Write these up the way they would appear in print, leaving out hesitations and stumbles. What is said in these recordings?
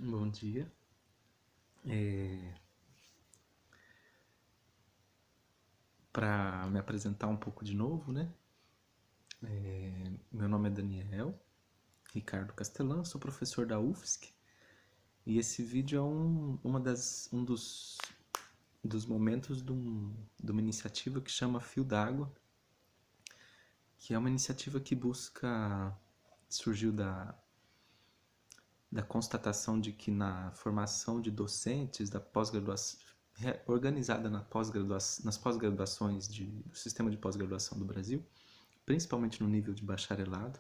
Bom dia. Para me apresentar um pouco de novo, né? Meu nome é Daniel Ricardo Castelã, sou professor da UFSC e esse vídeo é um dos momentos de uma iniciativa que chama Fio d'Água, que é uma iniciativa que surgiu da constatação de que na formação de docentes da pós-graduação, organizada nas pós-graduações do sistema de pós-graduação do Brasil, principalmente no nível de bacharelado,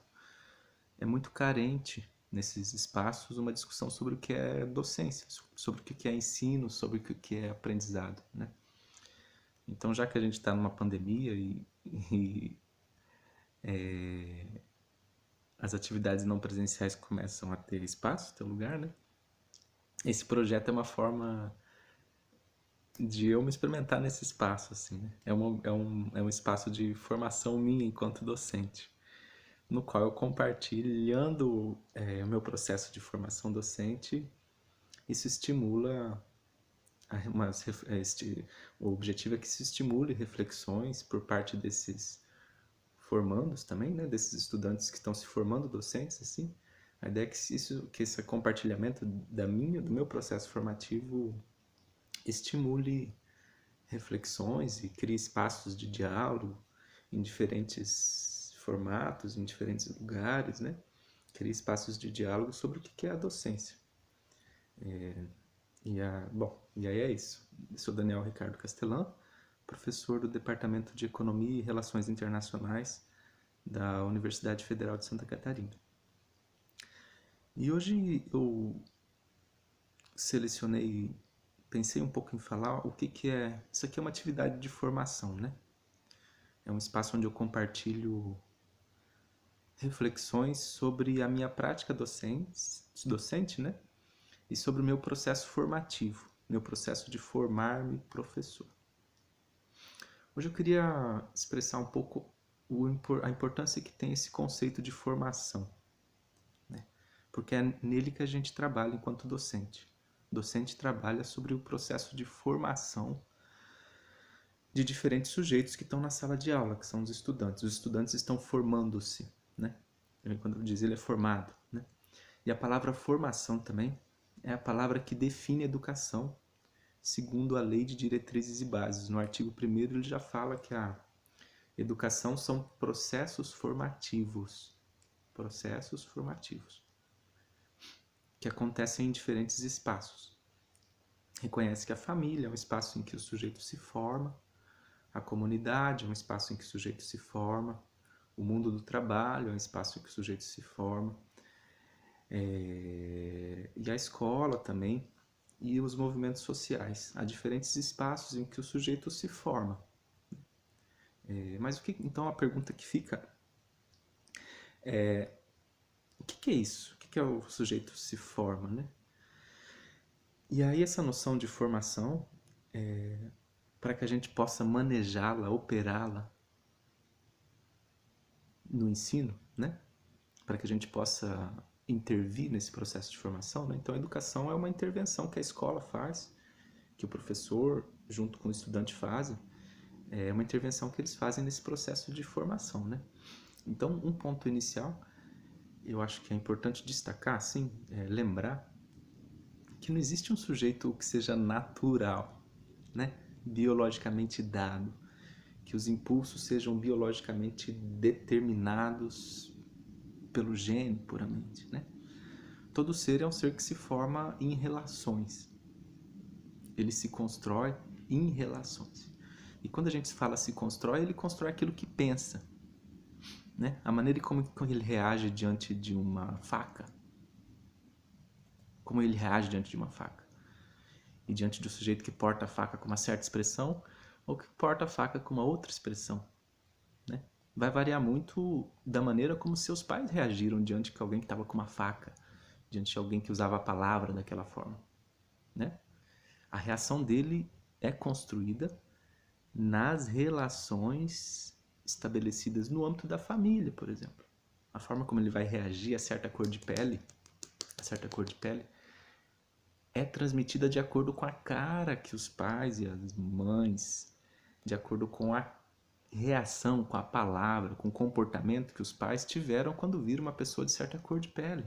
é muito carente nesses espaços uma discussão sobre o que é docência, sobre o que é ensino, sobre o que é aprendizado, né? Então, já que a gente está numa pandemia e as atividades não presenciais começam a ter espaço, ter lugar, né? Esse projeto é uma forma de eu me experimentar nesse espaço, assim, né? É um espaço de formação minha enquanto docente, no qual eu compartilhando o meu processo de formação docente, isso estimula o objetivo é que se estimule reflexões por parte desses formandos também, né, desses estudantes que estão se formando docentes, assim. A ideia é que esse compartilhamento do meu processo formativo estimule reflexões e crie espaços de diálogo em diferentes formatos, em diferentes lugares, né? Crie espaços de diálogo sobre o que é a docência. E aí é isso. Eu sou Daniel Ricardo Castelã, professor do Departamento de Economia e Relações Internacionais da Universidade Federal de Santa Catarina. E hoje eu pensei um pouco em falar o que é. Isso aqui é uma atividade de formação, né? É um espaço onde eu compartilho reflexões sobre a minha prática docente, né? E sobre o meu processo formativo, meu processo de formar-me professor. Hoje eu queria expressar um pouco a importância que tem esse conceito de formação, né? Porque é nele que a gente trabalha enquanto docente. O docente trabalha sobre o processo de formação de diferentes sujeitos que estão na sala de aula, que são os estudantes. Os estudantes estão formando-se, né? Quando diz ele é formado, né? E a palavra formação também é a palavra que define educação, segundo a Lei de Diretrizes e Bases. No artigo 1º ele já fala que a educação são processos formativos, que acontecem em diferentes espaços. Reconhece que a família é um espaço em que o sujeito se forma, a comunidade é um espaço em que o sujeito se forma, o mundo do trabalho é um espaço em que o sujeito se forma, e a escola também, e os movimentos sociais. Há diferentes espaços em que o sujeito se forma. Mas então a pergunta que fica é: o que é isso? O que é o sujeito se forma, né? E aí essa noção de formação, para que a gente possa manejá-la, operá-la no ensino, né? Para que a gente possa intervir nesse processo de formação, né? Então a educação é uma intervenção que a escola faz, que o professor junto com o estudante fazem, é uma intervenção que eles fazem nesse processo de formação, né? Então um ponto inicial, eu acho que é importante destacar, assim, lembrar que não existe um sujeito que seja natural, né? Biologicamente dado, que os impulsos sejam biologicamente determinados pelo gene puramente, né? Todo ser é um ser que se forma em relações. Ele se constrói em relações. E quando a gente fala se constrói, ele constrói aquilo que pensa, né? A maneira como ele reage diante de uma faca. Como ele reage diante de uma faca. E diante do sujeito que porta a faca com uma certa expressão ou que porta a faca com uma outra expressão, né? Vai variar muito da maneira como seus pais reagiram diante de alguém que estava com uma faca, diante de alguém que usava a palavra daquela forma, né? A reação dele é construída nas relações estabelecidas no âmbito da família, por exemplo. A forma como ele vai reagir a certa cor de pele é transmitida de acordo com a cara que os pais e as mães, de acordo com a reação, com a palavra, com o comportamento que os pais tiveram quando viram uma pessoa de certa cor de pele.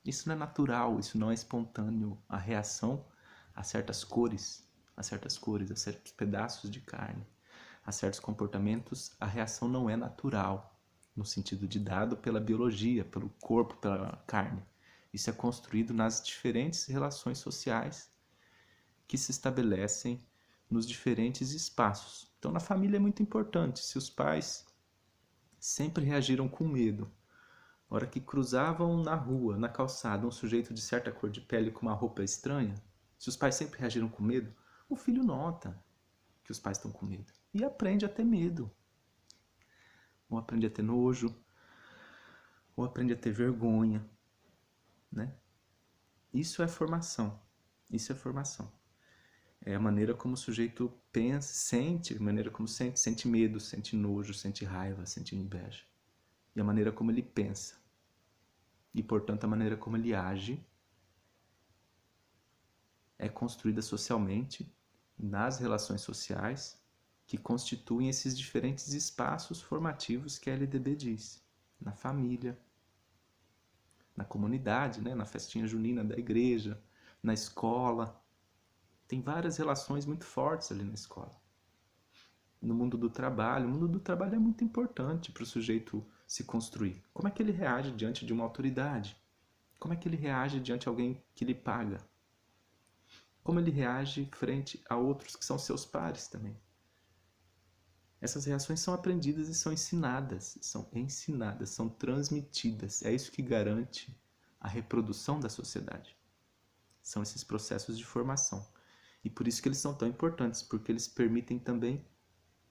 Isso não é natural, isso não é espontâneo. A reação a certas cores, a certos pedaços de carne, a certos comportamentos, a reação não é natural, no sentido de dado pela biologia, pelo corpo, pela carne. Isso é construído nas diferentes relações sociais que se estabelecem nos diferentes espaços. Então, na família é muito importante. Se os pais sempre reagiram com medo, na hora que cruzavam na rua, na calçada, um sujeito de certa cor de pele com uma roupa estranha, se os pais sempre reagiram com medo, o filho nota que os pais estão com medo e aprende a ter medo. Ou aprende a ter nojo, ou aprende a ter vergonha, né? Isso é formação. Isso é formação. É a maneira como o sujeito pensa, sente, a maneira como sente medo, sente nojo, sente raiva, sente inveja. E a maneira como ele pensa. E, portanto, a maneira como ele age é construída socialmente nas relações sociais que constituem esses diferentes espaços formativos que a LDB diz. Na família, na comunidade, né? Na festinha junina da igreja, na escola. Tem várias relações muito fortes ali na escola. No mundo do trabalho, o mundo do trabalho é muito importante para o sujeito se construir. Como é que ele reage diante de uma autoridade? Como é que ele reage diante de alguém que lhe paga? Como ele reage frente a outros que são seus pares também? Essas reações são aprendidas e são ensinadas, são transmitidas. É isso que garante a reprodução da sociedade. São esses processos de formação. E por isso que eles são tão importantes, porque eles permitem também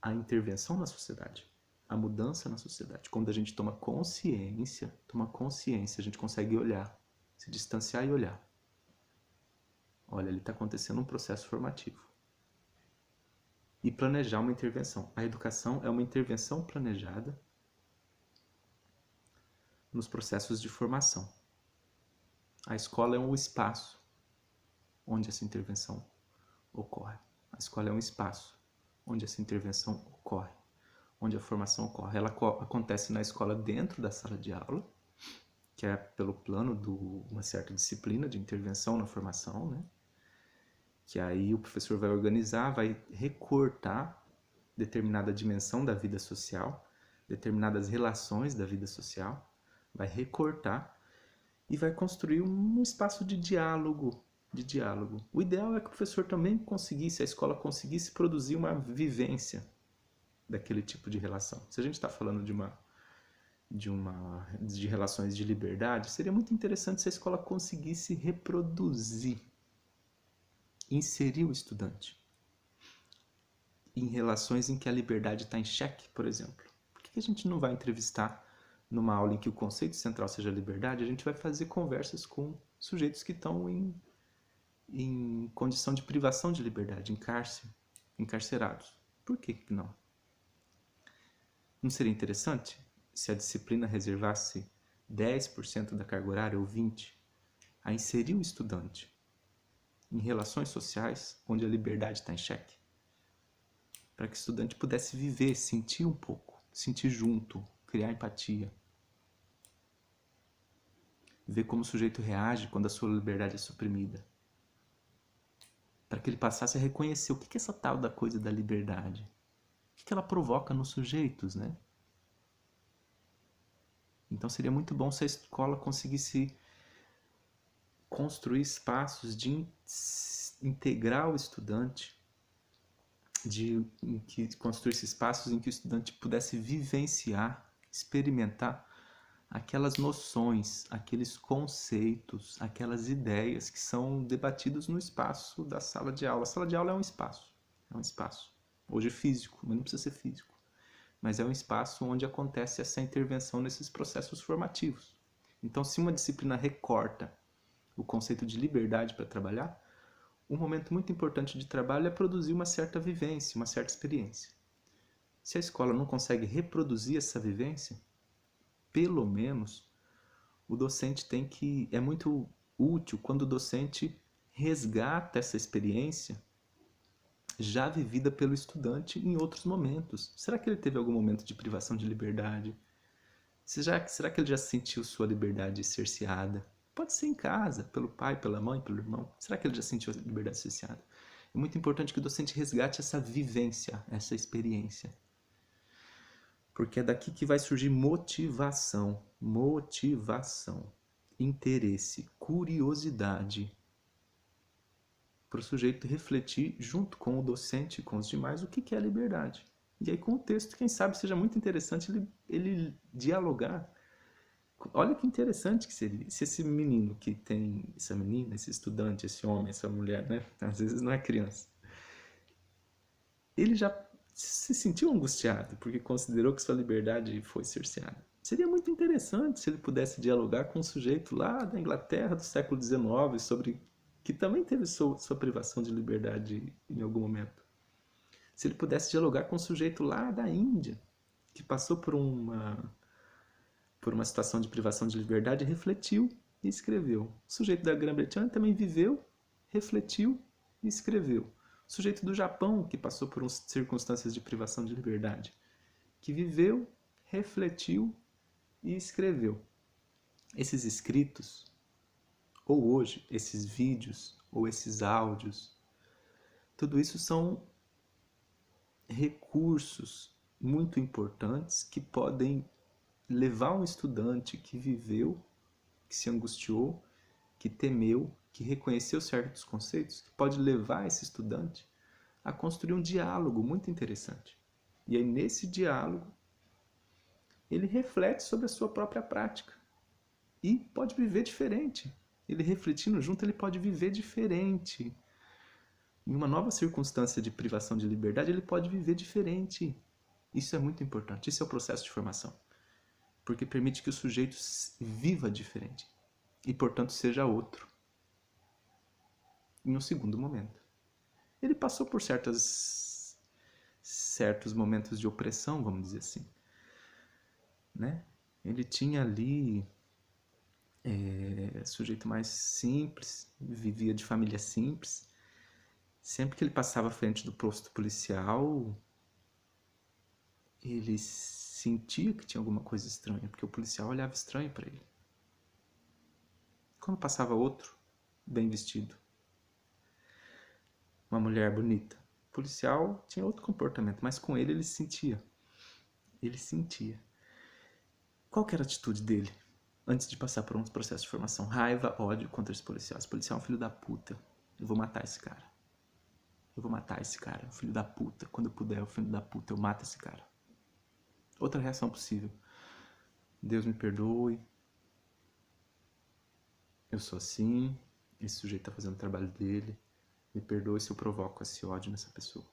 a intervenção na sociedade, a mudança na sociedade. Quando a gente toma consciência, a gente consegue olhar, se distanciar e olhar. Olha, ali está acontecendo um processo formativo. E planejar uma intervenção. A educação é uma intervenção planejada nos processos de formação. A escola é um espaço onde essa intervenção ocorre. A escola é um espaço onde essa intervenção ocorre, onde a formação ocorre. Ela acontece na escola dentro da sala de aula, que é pelo plano de uma certa disciplina de intervenção na formação, né? Que aí o professor vai organizar, vai recortar determinada dimensão da vida social, determinadas relações da vida social, vai recortar e vai construir um espaço de diálogo, O ideal é que o professor também conseguisse, a escola conseguisse produzir uma vivência daquele tipo de relação. Se a gente está falando de relações de liberdade, seria muito interessante se a escola conseguisse reproduzir, inserir o estudante em relações em que a liberdade está em xeque, por exemplo. Por que a gente não vai entrevistar numa aula em que o conceito central seja a liberdade? A gente vai fazer conversas com sujeitos que estão em condição de privação de liberdade, encarcerados. Por que não? Não seria interessante se a disciplina reservasse 10% da carga horária ou 20% a inserir o estudante em relações sociais onde a liberdade está em xeque? Para que o estudante pudesse viver, sentir um pouco, sentir junto, criar empatia. Ver como o sujeito reage quando a sua liberdade é suprimida. Para que ele passasse a reconhecer o que é essa tal da coisa da liberdade. O que ela provoca nos sujeitos, né? Então seria muito bom se a escola conseguisse construir espaços de integrar o estudante, construísse espaços em que o estudante pudesse vivenciar, experimentar aquelas noções, aqueles conceitos, aquelas ideias que são debatidos no espaço da sala de aula. A sala de aula é um espaço. Hoje é físico, mas não precisa ser físico. Mas é um espaço onde acontece essa intervenção nesses processos formativos. Então, se uma disciplina recorta o conceito de liberdade para trabalhar, um momento muito importante de trabalho é produzir uma certa vivência, uma certa experiência. Se a escola não consegue reproduzir essa vivência, pelo menos o docente é muito útil quando o docente resgata essa experiência já vivida pelo estudante em outros momentos. Será que ele teve algum momento de privação de liberdade? Será que ele já sentiu sua liberdade cerceada? Pode ser em casa, pelo pai, pela mãe, pelo irmão. Será que ele já sentiu a liberdade cerceada? É muito importante que o docente resgate essa vivência, essa experiência. Porque é daqui que vai surgir motivação, interesse, curiosidade, para o sujeito refletir junto com o docente e com os demais o que é a liberdade. E aí com o texto, quem sabe seja muito interessante ele dialogar. Olha que interessante que seria se esse menino que tem, essa menina, esse estudante, esse homem, essa mulher, né? Às vezes não é criança. Ele já se sentiu angustiado porque considerou que sua liberdade foi cerceada. Seria muito interessante se ele pudesse dialogar com um sujeito lá da Inglaterra do século XIX sobre que também teve sua privação de liberdade em algum momento. Se ele pudesse dialogar com um sujeito lá da Índia que passou por uma situação de privação de liberdade, refletiu e escreveu. O sujeito da Grã-Bretanha também viveu, refletiu e escreveu. O sujeito do Japão, que passou por circunstâncias de privação de liberdade, que viveu, refletiu e escreveu. Esses escritos, ou hoje, esses vídeos, ou esses áudios, tudo isso são recursos muito importantes que podem levar um estudante que viveu, que se angustiou, que temeu, que reconheceu certos conceitos, que pode levar esse estudante a construir um diálogo muito interessante. E aí, nesse diálogo, ele reflete sobre a sua própria prática e pode viver diferente. Ele refletindo junto, ele pode viver diferente. Em uma nova circunstância de privação de liberdade, ele pode viver diferente. Isso é muito importante. Isso é o processo de formação. Porque permite que o sujeito viva diferente e, portanto, seja outro. Em um segundo momento. Ele passou por certos momentos de opressão, vamos dizer assim. Né? Ele tinha ali sujeito mais simples, vivia de família simples. Sempre que ele passava à frente do posto policial, ele sentia que tinha alguma coisa estranha, porque o policial olhava estranho para ele. Quando passava outro, bem vestido, uma mulher bonita, o policial tinha outro comportamento, mas com ele ele sentia. Ele sentia. Qual que era a atitude dele antes de passar por um processo de formação? Raiva, ódio contra esse policial. Esse policial é um filho da puta. Eu vou matar esse cara. Eu vou matar esse cara. Filho da puta. Quando eu puder, o filho da puta, eu mato esse cara. Outra reação possível. Deus me perdoe. Eu sou assim. Esse sujeito está fazendo o trabalho dele. Me perdoe se eu provoco esse ódio nessa pessoa.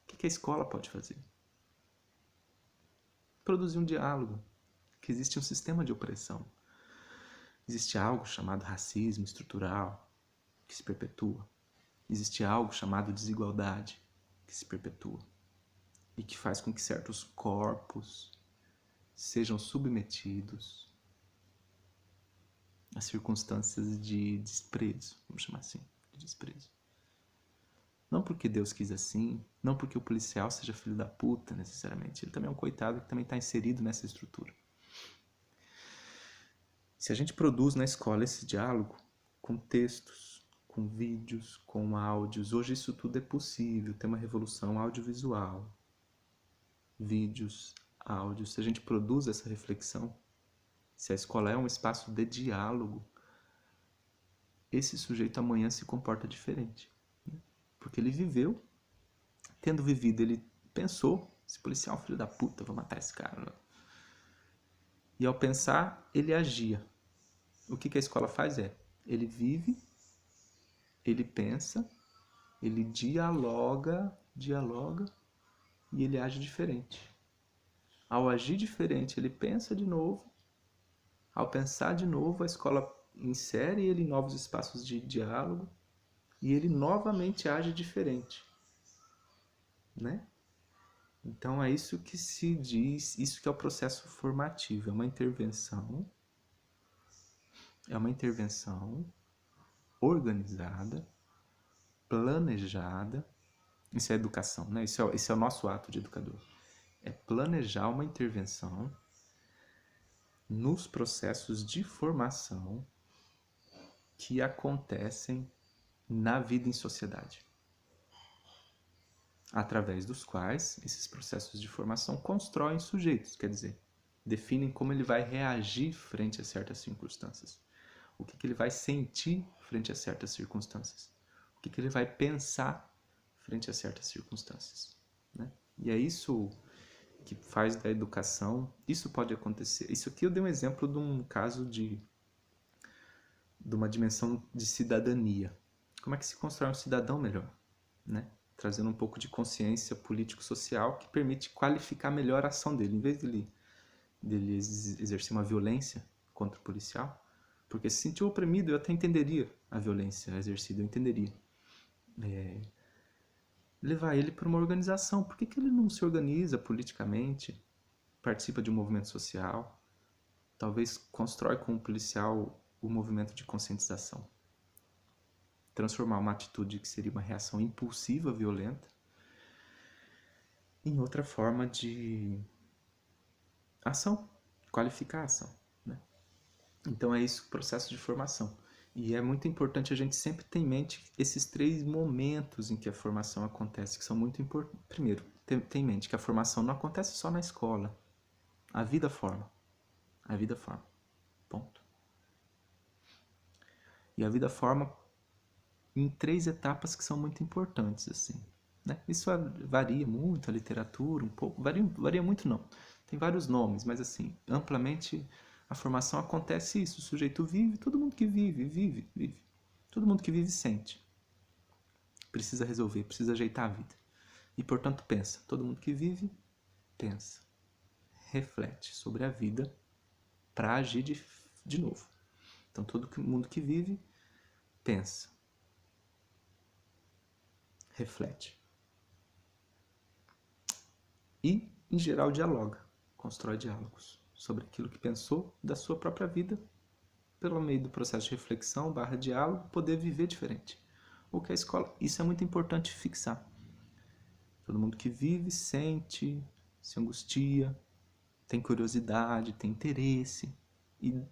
O que a escola pode fazer? Produzir um diálogo. Que existe um sistema de opressão. Existe algo chamado racismo estrutural, que se perpetua. Existe algo chamado desigualdade, que se perpetua. E que faz com que certos corpos sejam submetidos a circunstâncias de desprezo, vamos chamar assim, de desprezo. Não porque Deus quis assim, não porque o policial seja filho da puta, necessariamente. Ele também é um coitado que também está inserido nessa estrutura. Se a gente produz na escola esse diálogo com textos, com vídeos, com áudios, hoje isso tudo é possível, tem uma revolução audiovisual. Vídeos, áudios, se a gente produz essa reflexão, se a escola é um espaço de diálogo, esse sujeito amanhã se comporta diferente. Né? Porque ele viveu, tendo vivido, ele pensou, esse policial é um filho da puta, vou matar esse cara. Né? E ao pensar, ele agia. O que a escola faz é, ele vive, ele pensa, ele dialoga e ele age diferente. Ao agir diferente, ele pensa de novo. Ao pensar de novo, a escola insere ele em novos espaços de diálogo e ele novamente age diferente. Né? Então é isso que se diz, isso que é o processo formativo, é uma intervenção organizada, planejada. Isso é educação, né? Isso é o nosso ato de educador. É planejar uma intervenção nos processos de formação que acontecem na vida em sociedade, através dos quais esses processos de formação constroem sujeitos, quer dizer, definem como ele vai reagir frente a certas circunstâncias, o que ele vai sentir frente a certas circunstâncias, o que ele vai pensar frente a certas circunstâncias, né? E é isso que faz da educação, isso pode acontecer. Isso aqui eu dei um exemplo de um caso de uma dimensão de cidadania. Como é que se constrói um cidadão melhor, né? Trazendo um pouco de consciência político-social que permite qualificar melhor a ação dele, em vez dele exercer uma violência contra o policial, porque se sentiu oprimido, eu até entenderia a violência exercida, eu entenderia. Levar ele para uma organização. Por que ele não se organiza politicamente, participa de um movimento social, talvez constrói com o policial o movimento de conscientização? Transformar uma atitude que seria uma reação impulsiva, violenta, em outra forma de ação, qualificar a ação, né? Então é isso, o processo de formação. E é muito importante a gente sempre ter em mente esses 3 momentos em que a formação acontece, que são muito importantes. Primeiro, ter em mente que a formação não acontece só na escola. A vida forma. A vida forma. Ponto. E a vida forma em 3 etapas que são muito importantes, assim, né? Isso varia muito, a literatura um pouco, varia muito não. Tem vários nomes, mas assim, amplamente a formação acontece isso, o sujeito vive, todo mundo que vive. Todo mundo que vive sente. Precisa resolver, precisa ajeitar a vida. E portanto pensa, todo mundo que vive, pensa. Reflete sobre a vida para agir de novo. Então todo mundo que vive, pensa. Reflete. E, em geral, dialoga, constrói diálogos sobre aquilo que pensou da sua própria vida, pelo meio do processo de reflexão / diálogo, poder viver diferente. O que a escola, isso é muito importante fixar. Todo mundo que vive sente, se angustia, tem curiosidade, tem interesse, e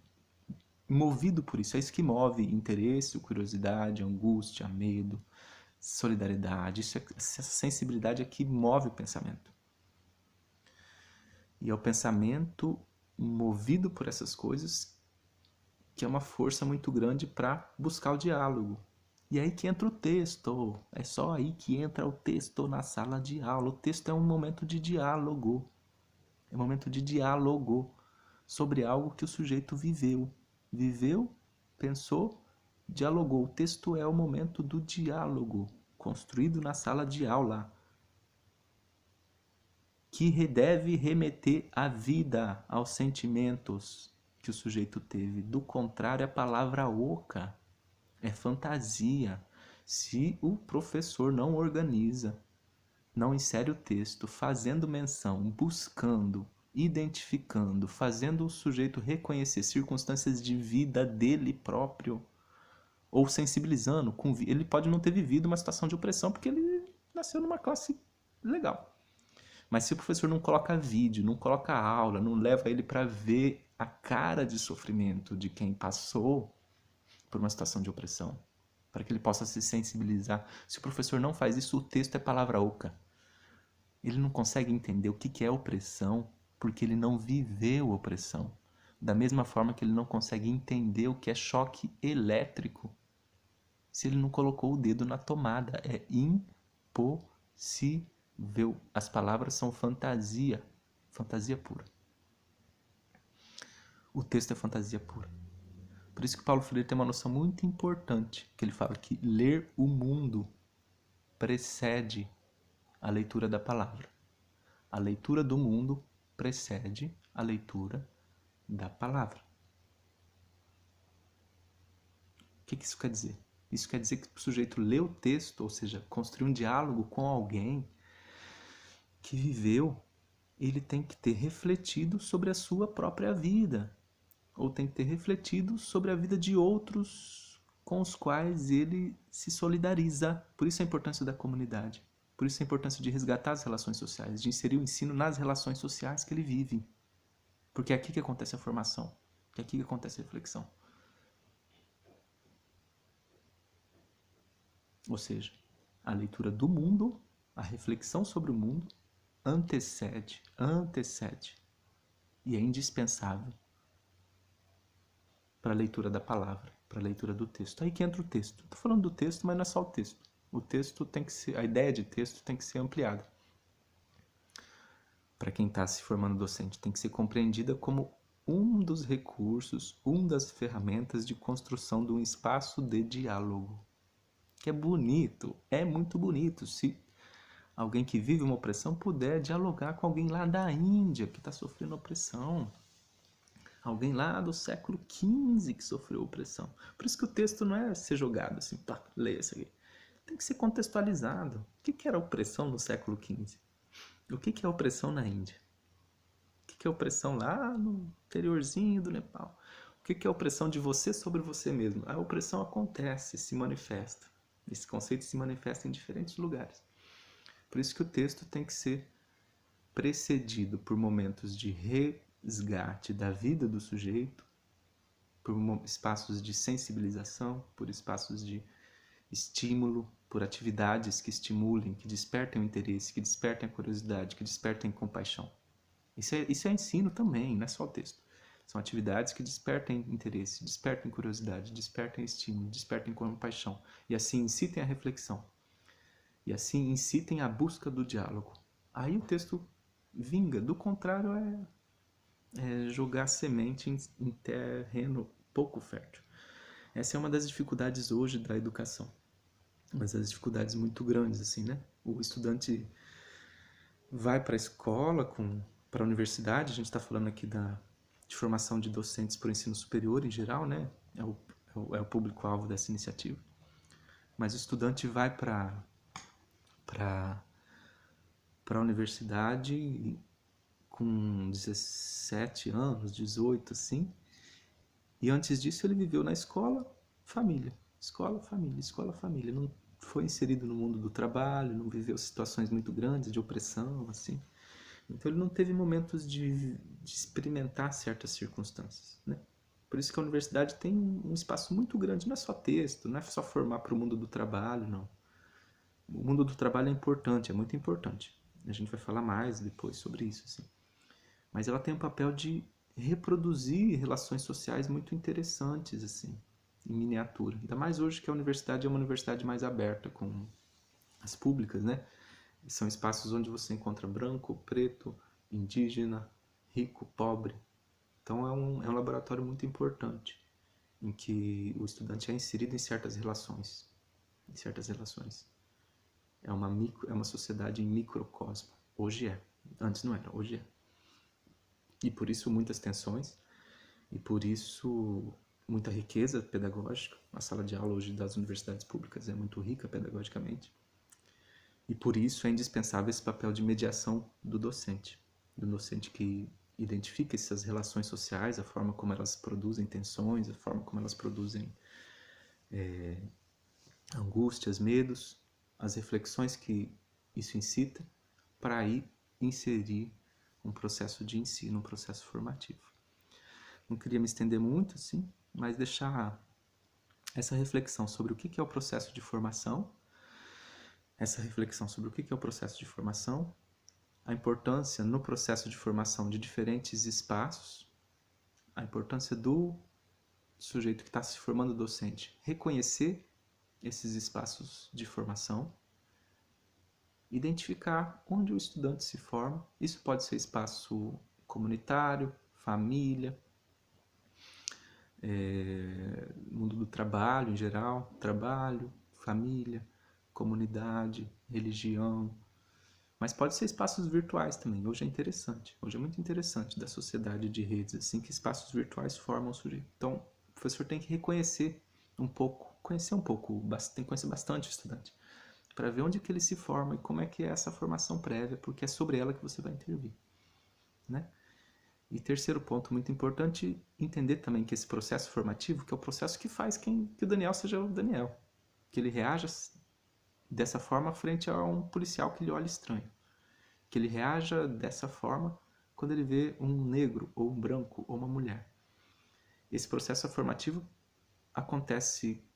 movido por isso, é isso que move interesse, curiosidade, angústia, medo, solidariedade, essa sensibilidade é que move o pensamento. E é o pensamento movido por essas coisas que é uma força muito grande para buscar o diálogo. E é aí que entra o texto. É só aí que entra o texto na sala de aula. O texto é um momento de diálogo. É um momento de diálogo sobre algo que o sujeito viveu. Viveu, pensou, dialogou. O texto é o momento do diálogo, construído na sala de aula, que deve remeter à vida, aos sentimentos que o sujeito teve. Do contrário, a palavra oca é fantasia. Se o professor não organiza, não insere o texto, fazendo menção, buscando, identificando, fazendo o sujeito reconhecer circunstâncias de vida dele próprio, ou sensibilizando, ele pode não ter vivido uma situação de opressão porque ele nasceu numa classe legal. Mas se o professor não coloca vídeo, não coloca aula, não leva ele para ver a cara de sofrimento de quem passou por uma situação de opressão, para que ele possa se sensibilizar. Se o professor não faz isso, o texto é palavra oca. Ele não consegue entender o que é opressão porque ele não viveu opressão. Da mesma forma que ele não consegue entender o que é choque elétrico se ele não colocou o dedo na tomada. É impossível. As palavras são fantasia, fantasia pura. O texto é fantasia pura. Por isso que Paulo Freire tem uma noção muito importante, que ele fala que ler o mundo precede a leitura da palavra. A leitura do mundo precede a leitura da palavra. O que isso quer dizer? Isso quer dizer que o sujeito lê o texto, ou seja, construir um diálogo com alguém que viveu, ele tem que ter refletido sobre a sua própria vida, ou tem que ter refletido sobre a vida de outros com os quais ele se solidariza. Por isso a importância da comunidade. Por isso a importância de resgatar as relações sociais, de inserir o ensino nas relações sociais que ele vive. Porque é aqui que acontece a formação, é aqui que acontece a reflexão. Ou seja, a leitura do mundo, a reflexão sobre o mundo, antecede e é indispensável para a leitura da palavra, para a leitura do texto. Aí que entra o texto. Estou falando do texto, mas não é só o texto. O texto tem que ser, a ideia de texto tem que ser ampliada. Para quem está se formando docente, tem que ser compreendida como um dos recursos, uma das ferramentas de construção de um espaço de diálogo. Que é bonito, é muito bonito. Se alguém que vive uma opressão puder dialogar com alguém lá da Índia que está sofrendo opressão, alguém lá do século XV que sofreu opressão. Por isso que o texto não é ser jogado assim, pá, leia isso aqui. Tem que ser contextualizado. O que era opressão no século XV? O que é opressão na Índia? O que é opressão lá no interiorzinho do Nepal? O que é opressão de você sobre você mesmo? A opressão acontece, se manifesta. Esse conceito se manifesta em diferentes lugares. Por isso que o texto tem que ser precedido por momentos de resgate da vida do sujeito, por espaços de sensibilização, por espaços de estímulo, por atividades que estimulem, que despertem o interesse, que despertem a curiosidade, que despertem compaixão. Isso é ensino também, não é só o texto. São atividades que despertem interesse, despertem curiosidade, despertem estímulo, despertem compaixão. E assim incitem a reflexão. E assim incitem a busca do diálogo. Aí o texto vinga. Do contrário, é jogar semente em terreno pouco fértil. Essa é uma das dificuldades hoje da educação. Mas as dificuldades muito grandes, assim, né? O estudante vai para a escola, para a universidade, a gente está falando aqui de formação de docentes para o ensino superior em geral, né? É o público-alvo dessa iniciativa. Mas o estudante vai para a universidade com 17 anos, 18, assim, e antes disso ele viveu na escola, família. Escola, família, escola, família. Não foi inserido no mundo do trabalho, não viveu situações muito grandes de opressão, assim. Então ele não teve momentos de experimentar certas circunstâncias, né? Por isso que a universidade tem um espaço muito grande, não é só texto, não é só formar para o mundo do trabalho, não. O mundo do trabalho é importante, é muito importante. A gente vai falar mais depois sobre isso, assim. Mas ela tem um papel de reproduzir relações sociais muito interessantes, assim, em miniatura. Ainda mais hoje que a universidade é uma universidade mais aberta, com as públicas, né? São espaços onde você encontra branco, preto, indígena, rico, pobre. Então é um laboratório muito importante, em que o estudante é inserido em certas relações. Em certas relações. É uma sociedade em microcosmo. Hoje é. Antes não era, hoje é. E por isso muitas tensões, e por isso muita riqueza pedagógica. A sala de aula hoje das universidades públicas é muito rica pedagogicamente. E por isso é indispensável esse papel de mediação do docente que identifica essas relações sociais, a forma como elas produzem tensões, a forma como elas produzem angústias, medos, as reflexões que isso incita, para aí inserir um processo de ensino, um processo formativo. Não queria me estender muito, assim, mas deixar essa reflexão sobre o que é o processo de formação, essa reflexão sobre o que é o processo de formação, a importância no processo de formação de diferentes espaços, a importância do sujeito que está se formando docente reconhecer esses espaços de formação, identificar onde o estudante se forma. Isso pode ser espaço comunitário, família, mundo do trabalho em geral, trabalho, família, comunidade, religião, mas pode ser espaços virtuais também. Hoje é interessante, hoje é muito interessante da sociedade de redes, assim, que espaços virtuais formam o sujeito. Então, o professor tem que reconhecer um pouco, tem que conhecer bastante o estudante, para ver onde que ele se forma e como é que é essa formação prévia, porque é sobre ela que você vai intervir, né? E terceiro ponto muito importante, entender também que esse processo formativo, que é o processo que faz que o Daniel seja o Daniel. Que ele reaja dessa forma frente a um policial que lhe olha estranho. Que ele reaja dessa forma quando ele vê um negro, ou um branco, ou uma mulher. Esse processo formativo acontece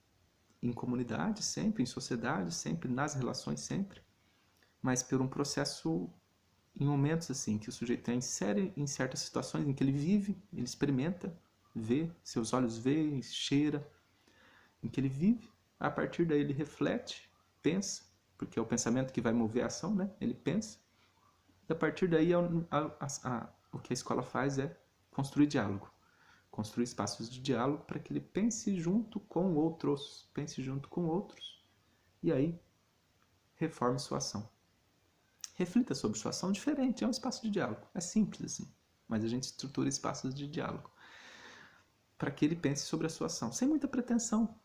em comunidade sempre, em sociedade sempre, nas relações sempre, mas por um processo em momentos assim que o sujeito insere em certas situações em que ele vive, ele experimenta, vê, seus olhos veem, cheira, em que ele vive, a partir daí ele reflete, pensa, porque é o pensamento que vai mover a ação, né? Ele pensa, e a partir daí o que a escola faz é construir diálogo, construir espaços de diálogo para que ele pense junto com outros, e aí reforme sua ação. Reflita sobre sua ação diferente, é um espaço de diálogo, é simples assim, mas a gente estrutura espaços de diálogo para que ele pense sobre a sua ação, sem muita pretensão.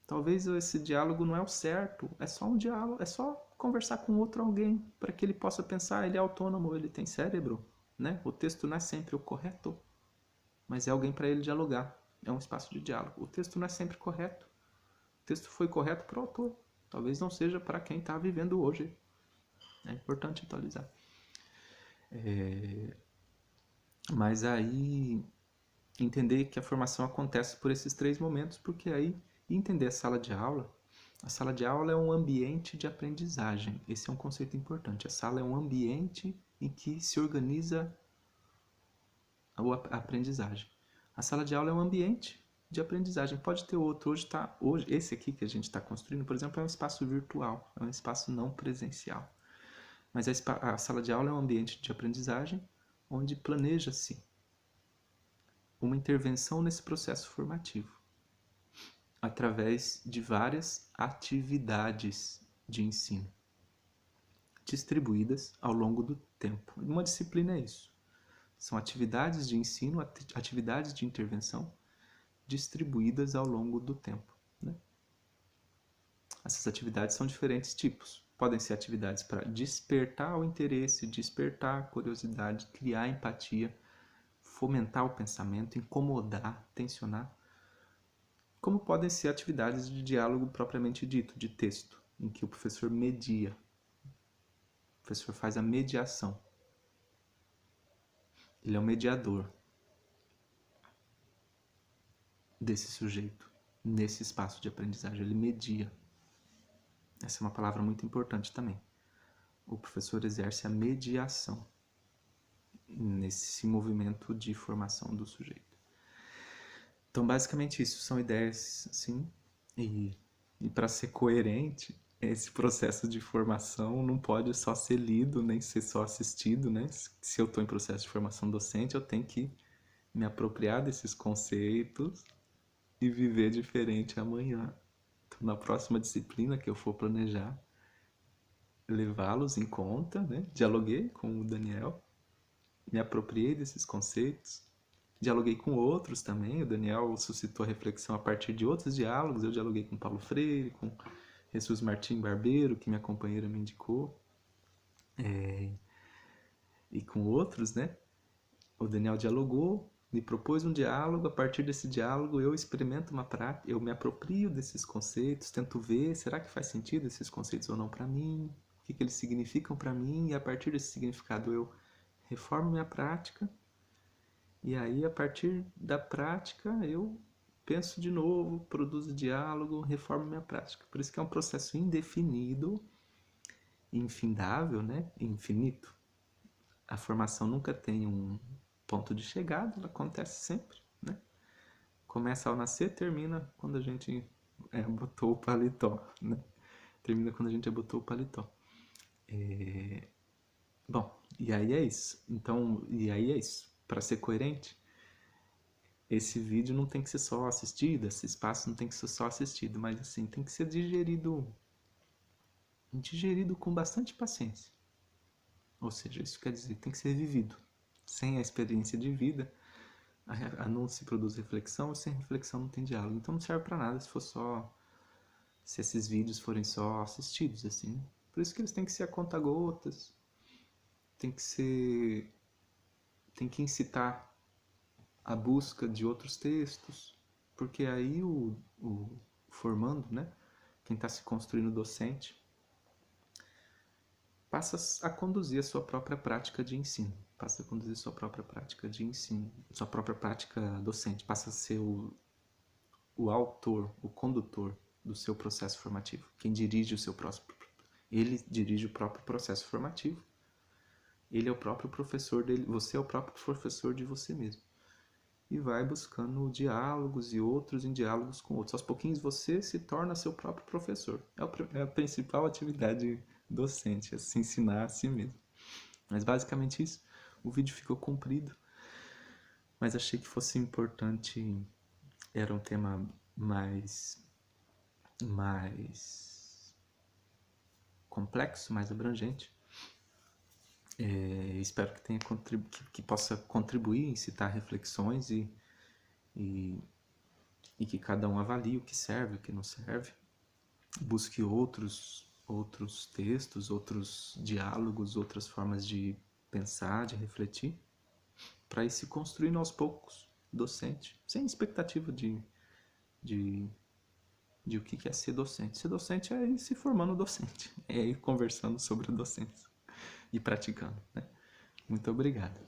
Talvez esse diálogo não é o certo, é só um diálogo, é só conversar com outro alguém, para que ele possa pensar, ele é autônomo, ele tem cérebro, né? O texto não é sempre o correto, mas é alguém para ele dialogar, é um espaço de diálogo. O texto não é sempre correto, o texto foi correto para o autor, talvez não seja para quem está vivendo hoje. É importante atualizar. Mas aí entender que a formação acontece por esses três momentos, porque aí entender a sala de aula. A sala de aula é um ambiente de aprendizagem. Esse é um conceito importante. A sala é um ambiente em que se organiza a aprendizagem. A sala de aula é um ambiente de aprendizagem. Pode ter outro. Hoje esse aqui que a gente está construindo, por exemplo, é um espaço virtual, é um espaço não presencial. Mas a sala de aula é um ambiente de aprendizagem onde planeja-se uma intervenção nesse processo formativo através de várias atividades de ensino distribuídas ao longo do tempo. Uma disciplina é isso. São atividades de ensino, atividades de intervenção distribuídas ao longo do tempo. Né? Essas atividades são de diferentes tipos. Podem ser atividades para despertar o interesse, despertar a curiosidade, criar empatia, fomentar o pensamento, incomodar, tensionar. Como podem ser atividades de diálogo propriamente dito, de texto, em que o professor media. O professor faz a mediação. Ele é o mediador desse sujeito, nesse espaço de aprendizagem. Ele media. Essa é uma palavra muito importante também. O professor exerce a mediação nesse movimento de formação do sujeito. Então, basicamente isso, são ideias, sim, e para ser coerente, esse processo de formação não pode só ser lido, nem ser só assistido, né? Se eu estou em processo de formação docente, eu tenho que me apropriar desses conceitos e viver diferente amanhã. Então, na próxima disciplina que eu for planejar, levá-los em conta, né? Dialoguei com o Daniel, me apropriei desses conceitos, dialoguei com outros também. O Daniel suscitou a reflexão a partir de outros diálogos. Eu dialoguei com Paulo Freire, com Jesus Martim Barbeiro, que minha companheira me indicou, e com outros, né? O Daniel dialogou, me propôs um diálogo. A partir desse diálogo eu experimento uma prática, eu me aproprio desses conceitos, tento ver, será que faz sentido esses conceitos ou não para mim? O que eles significam para mim? E a partir desse significado eu reformo minha prática. E aí, a partir da prática, eu penso de novo, produzo diálogo, reformo minha prática. Por isso que é um processo indefinido, infindável, né? Infinito. A formação nunca tem um ponto de chegada, ela acontece sempre, né? Começa ao nascer, termina quando a gente botou o paletó, né? Termina quando a gente botou o paletó. Bom, e aí é isso. Então, e aí é isso. Para ser coerente, esse vídeo não tem que ser só assistido, esse espaço não tem que ser só assistido, mas assim, tem que ser digerido com bastante paciência. Ou seja, isso quer dizer, tem que ser vivido. Sem a experiência de vida, não se produz reflexão, e sem reflexão não tem diálogo. Então não serve para nada se esses vídeos forem só assistidos, assim. Por isso que eles têm que ser a conta-gotas, tem que ser tem que incitar a busca de outros textos, porque aí o formando, né, quem está se construindo docente, passa a conduzir a sua própria prática de ensino, passa a conduzir sua própria prática de ensino, sua própria prática docente, passa a ser o autor, o condutor do seu processo formativo, quem dirige o seu próximo. Ele dirige o próprio processo formativo, ele é o próprio professor dele, você é o próprio professor de você mesmo. E vai buscando diálogos e outros em diálogos com outros. Aos pouquinhos você se torna seu próprio professor. É a principal atividade docente, é se ensinar a si mesmo. Mas basicamente isso. O vídeo ficou comprido, mas achei que fosse importante. Era um tema mais complexo, mais abrangente. Espero que tenha que possa contribuir, incitar reflexões e que cada um avalie o que serve, o que não serve. Busque outros textos, outros diálogos, outras formas de pensar, de refletir, para ir se construindo aos poucos, docente, sem expectativa de o que é ser docente. Ser docente é ir se formando docente, é ir conversando sobre docentes e praticando, né? Muito obrigado.